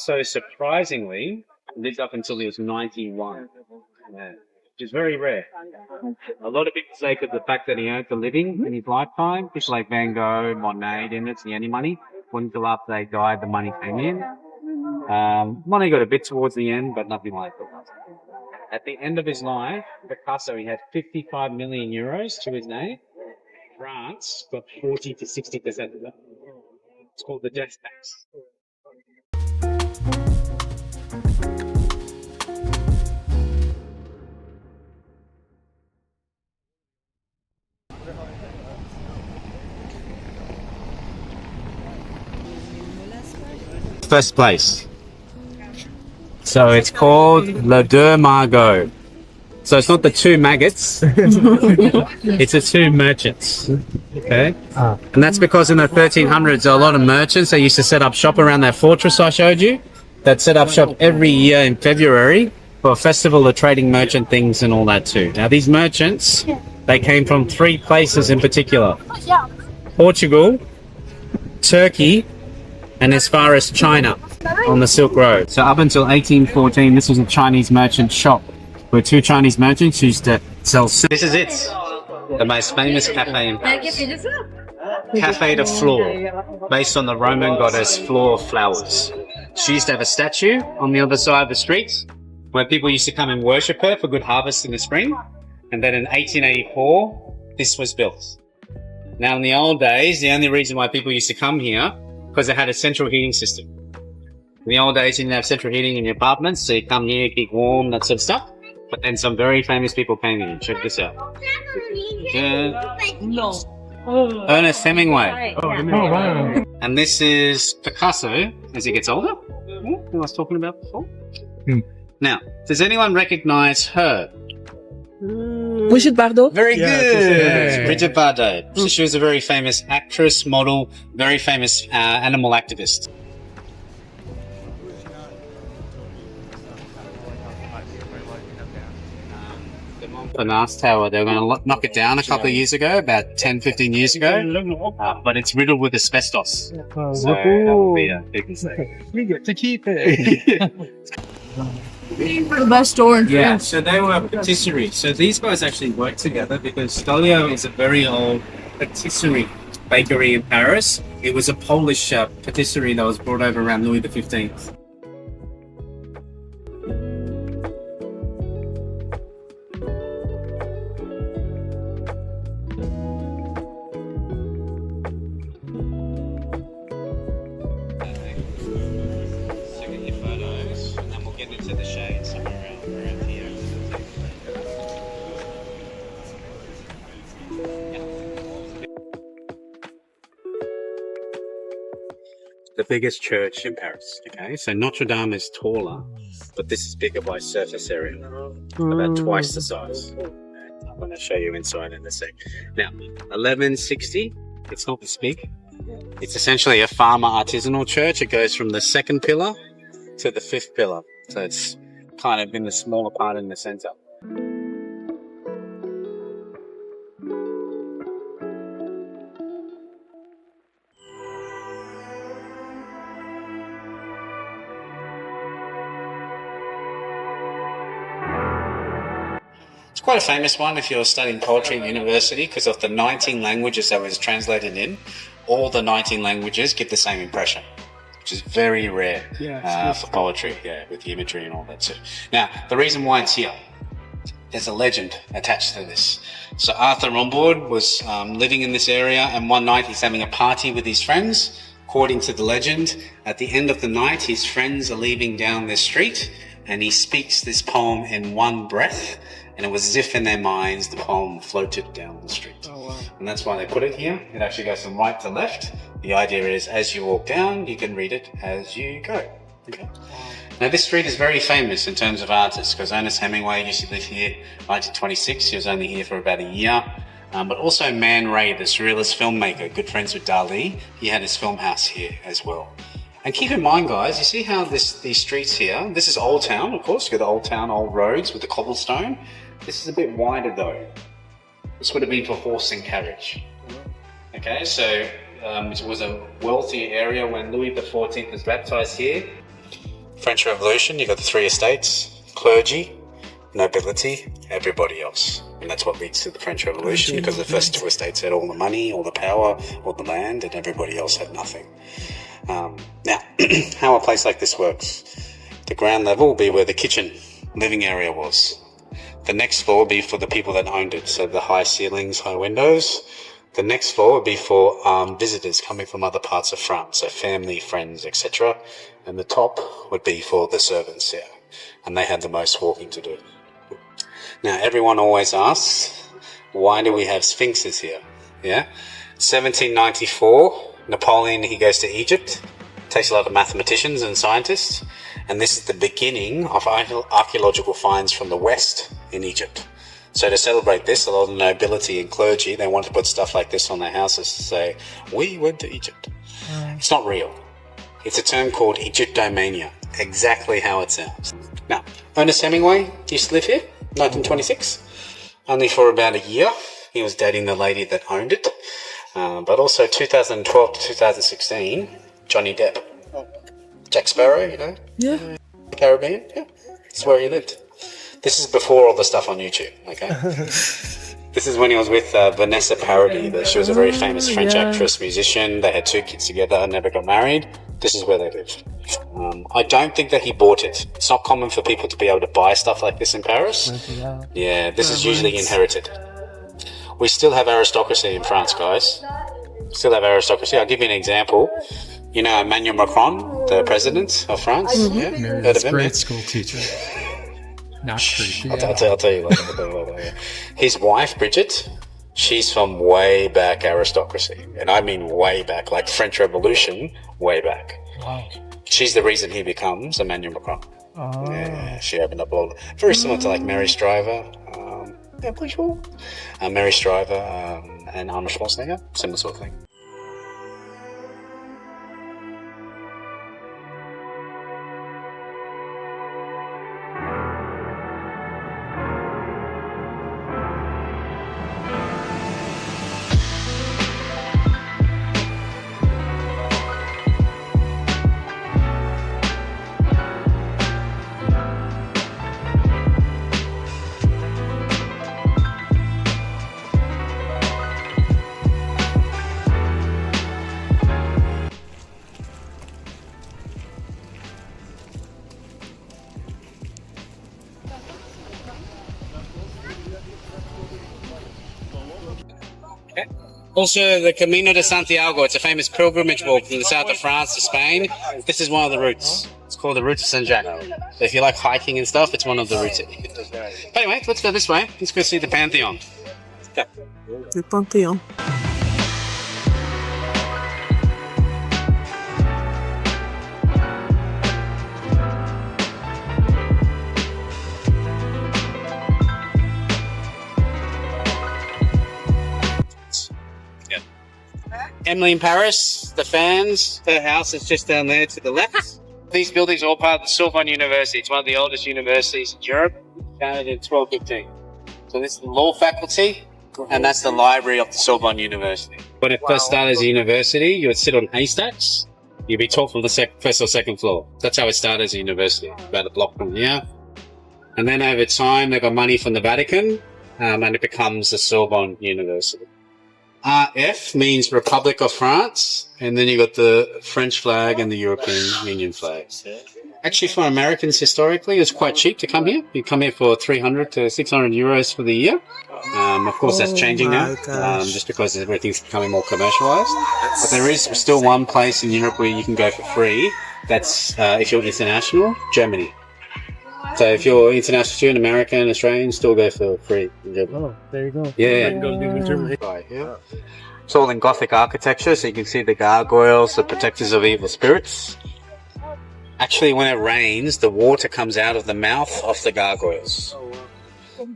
Picasso, surprisingly, lived up until he was 91. Yeah. Which is very rare. A lot of people say because the fact that he earned a living in his lifetime, people like Van Gogh, Monet didn't see any money. Until after they died, the money came in. Monet got a bit towards the end, but nothing like that. At the end of his life, Picasso, he had 55 million euros to his name. France got 40 to 60% of that. It's called the death tax. First place. So it's called Le Deux Margots. So it's not the two maggots, it's the two merchants. Okay? And that's because in the 1300s, a lot of merchants, they used to set up shop around that fortress I showed you. That set up shop every year in February for a festival of trading merchant things and all that too. Now these merchants, they came from three places in particular. Portugal, Turkey, and as far as China on the Silk Road. So up until 1814, this was a Chinese merchant shop where two Chinese merchants used to sell silk. This is it, the most famous cafe in Paris. Café de Flore, based on the Roman goddess Flore of Flowers. She used to have a statue on the other side of the street where people used to come and worship her for good harvest in the spring. And then in 1884, this was built. Now in the old days, the only reason why people used to come here because they had a central heating system. In the old days, you didn't have central heating in your apartments, so you come here, keep warm, that sort of stuff. But then some very famous people came here. Check this out. Ernest Hemingway. Oh, wow. And this is Picasso as he gets older. Who I was talking about before. Now, does anyone recognize her? Brigitte Bardot. Very good. Brigitte Bardot. So she was a very famous actress, model, very famous animal activist. The Montparnasse Tower, they were going to knock it down a couple of years ago, about 10, 15 years ago, but it's riddled with asbestos. So that will be a big mistake. We get to keep it. The best store in France. Yeah, so they were a patisserie. So these guys actually work together because Stolio is a very old patisserie bakery in Paris. It was a Polish patisserie that was brought over around Louis XV. The shade somewhere around here. The biggest church in Paris. Okay, so Notre Dame is taller, but this is bigger by surface area, about twice the size. I'm going to show you inside in a sec. Now, 1160. It's not this big. It's essentially a farmer artisanal church. It goes from the second pillar to the fifth pillar. So it's kind of in the smaller part in the center. It's quite a famous one if you're studying poetry at university because of the 19 languages that was translated in. All the 19 languages give the same impression, which is very rare for poetry, with the imagery and all that too. Now, the reason why it's here, there's a legend attached to this. So Arthur Ronbourg was living in this area, and one night he's having a party with his friends. According to the legend, at the end of the night, his friends are leaving down this street, and he speaks this poem in one breath, and it was as if in their minds the poem floated down the street. Oh, wow. And that's why they put it here. It actually goes from right to left. The idea is as you walk down, you can read it as you go. Okay. Wow. Now this street is very famous in terms of artists because Ernest Hemingway used to live here in 1926. He was only here for about a year. But also Man Ray, the surrealist filmmaker, good friends with Dali, he had his film house here as well. And keep in mind, guys, you see how these streets here, this is Old Town, of course, you've got the Old Town, old roads with the cobblestone. This is a bit wider though. This would have been for horse and carriage. Okay, so it was a wealthy area when Louis XIV was baptized here. French Revolution, you got the three estates, clergy, nobility, everybody else. And that's what leads to the French Revolution, because the first two estates had all the money, all the power, all the land, and everybody else had nothing. Now, how a place like this works. The ground level will be where the kitchen, living area was. The next floor will be for the people that owned it, so the high ceilings, high windows. The next floor would be for visitors coming from other parts of France, so family, friends, etc. And the top would be for the servants, yeah. And they had the most walking to do. Now, everyone always asks, why do we have sphinxes here? Yeah. 1794, Napoleon, he goes to Egypt, takes a lot of mathematicians and scientists, and this is the beginning of archaeological finds from the West in Egypt. So to celebrate this, a lot of the nobility and clergy, they want to put stuff like this on their houses to say, we went to Egypt. It's not real. It's a term called Egyptomania, exactly how it sounds. Now, Ernest Hemingway used to live here, 1926, only for about a year. He was dating the lady that owned it. But also 2012 to 2016, Johnny Depp. Jack Sparrow, you know? Yeah. Caribbean, yeah. That's where he lived. This is before all the stuff on YouTube, okay? This is when he was with Vanessa Paradis. She was a very famous French actress, musician. They had 2 kids together, never got married. This is where they lived. I don't think that he bought it. It's not common for people to be able to buy stuff like this in Paris. Yeah, this is usually inherited. We still have aristocracy in France, guys. Still have aristocracy. I'll give you an example. You know Emmanuel Macron, the president of France? Yeah? Heard of him? Grade school teacher. Not pretty. I'll tell you later. His wife, Bridget, she's from way back aristocracy. And I mean way back, like French Revolution, way back. Wow. She's the reason he becomes Emmanuel Macron. Yeah, she opened up all... Very similar to like Mary Stryver. Yeah, pretty sure. Mary Stryver and Arnold Schwarzenegger. Similar sort of thing. Also, the Camino de Santiago, it's a famous pilgrimage walk from the south of France to Spain. This is one of the routes. It's called the Route de Saint-Jacques. So if you like hiking and stuff, it's one of the routes. But anyway, let's go this way. Let's go see the Pantheon. Okay. Le Panthéon. Emily in Paris, the fans, her house is just down there to the left. These buildings are all part of the Sorbonne University. It's one of the oldest universities in Europe, founded in 1215. So this is the law faculty, and that's the library of the Sorbonne University. When it first started as a university, you would sit on haystacks. You'd be taught from the first or second floor. That's how it started as a university, about a block from here. And then over time, they got money from the Vatican, and it becomes the Sorbonne University. RF means Republic of France, and then you got the French flag and the European Union flag. Actually, for Americans historically, it's quite cheap to come here. You come here for 300 to 600 euros for the year. Of course, that's changing now, just because everything's becoming more commercialized. But there is still one place in Europe where you can go for free. That's if you're international, Germany. So if you're international student, American, Australian, still go for free. Oh, there you go. Yeah. Right here. It's all in Gothic architecture, so you can see the gargoyles, the protectors of evil spirits. Actually, when it rains, the water comes out of the mouth of the gargoyles,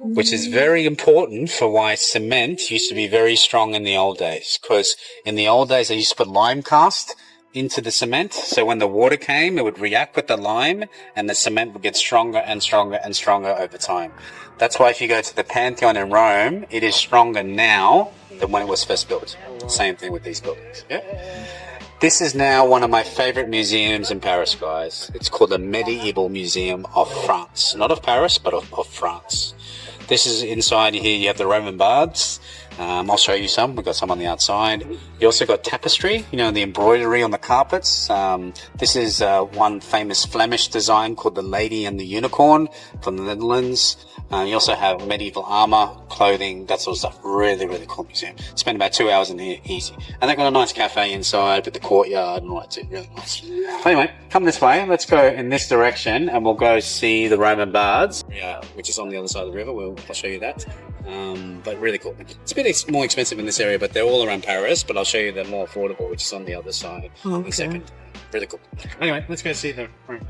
which is very important for why cement used to be very strong in the old days. Because in the old days, they used to put lime cast into the cement, so when the water came, it would react with the lime, and the cement would get stronger and stronger and stronger over time. That's why if you go to the Pantheon in Rome, it is stronger now than when it was first built. Same thing with these buildings. Yeah. This is now one of my favorite museums in Paris, guys. It's called the Medieval Museum of France. Not of Paris, but of France. This is inside here. You have the Roman baths. I'll show you some. We've got some on the outside. You also got tapestry, you know, the embroidery on the carpets. This is one famous Flemish design called the Lady and the Unicorn from the Netherlands. You also have medieval armor, clothing, that sort of stuff. Really, really cool museum. Spend about 2 hours in here, easy. And they've got a nice cafe inside with the courtyard and all that too. Really nice. Anyway, come this way. Let's go in this direction and we'll go see the Roman baths, which is on the other side of the river. I'll show you that. But really cool. It's a bit more expensive in this area, but they're all around Paris. But I'll show you the more affordable, which is on the other side in a second. Really cool. Anyway, let's go see the room.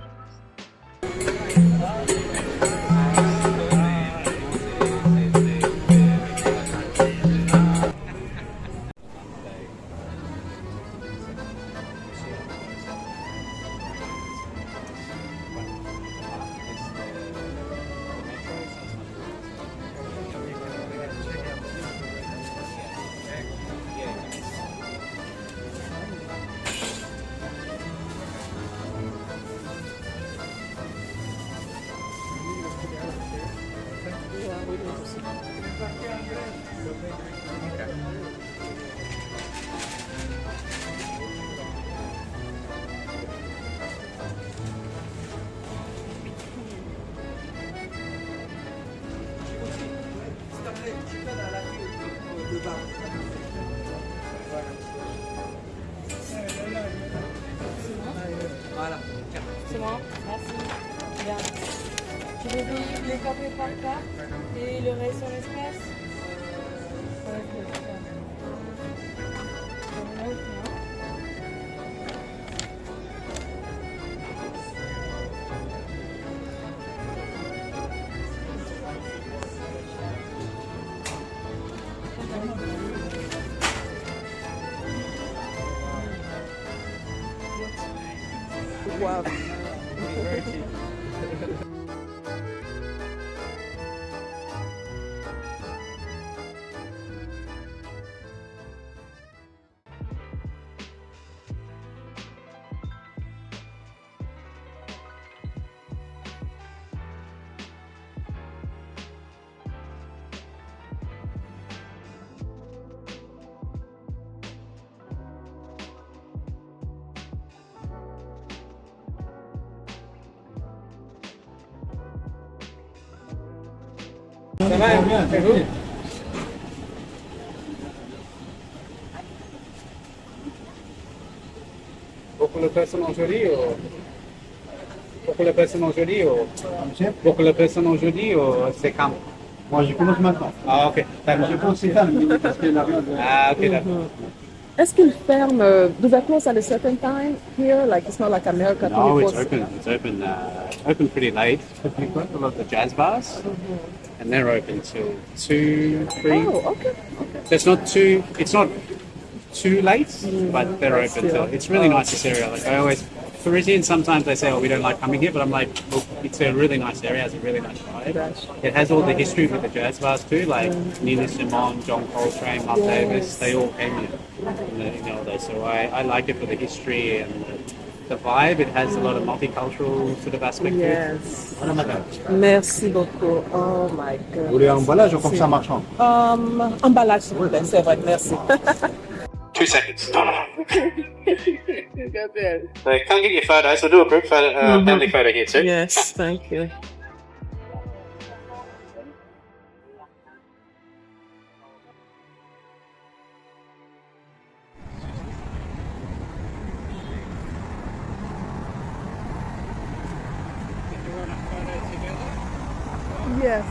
C'est bon, merci. Bien. Tu veux les copier par carte et le reste en espèces? Wow. Ça va bien, c'est vous? Beaucoup de personnes aujourd'hui beaucoup de personnes aujourd'hui beaucoup de personnes aujourd'hui c'est quand? Moi, je commence maintenant. Ah, ok. Je pense que c'est ça, parce que la Ah, ok, d'accord. Est-ce qu'ils ferment? Do they close at a certain time here? Like it's not like America. No, it's 24/7? open. It's open. Open pretty late. A lot of the jazz bars, and they're open till 2, 3. Oh, okay. So it's not too late, but they're open till. It's really nice this area. Like I always, Parisians sometimes they say, "Oh, we don't like coming here," but I'm like, look, it's a really nice area. It has a really nice vibe. It has all the history with the jazz bars too, like Nina Simone, John Coltrane, Miles Davis. They all came here in the old days. So I like it for the history and the vibe. It has a lot of multicultural sort of aspect to it. Yes. Voilà, madame. Merci beaucoup. Oh my God. Vous voulez un emballage ou comme ça marchand? Emballage, s'il vous plaît. C'est vrai. Merci. 2 seconds. So come get your photos. We'll do a group photo, family photo here too. Yes, thank you. Yes.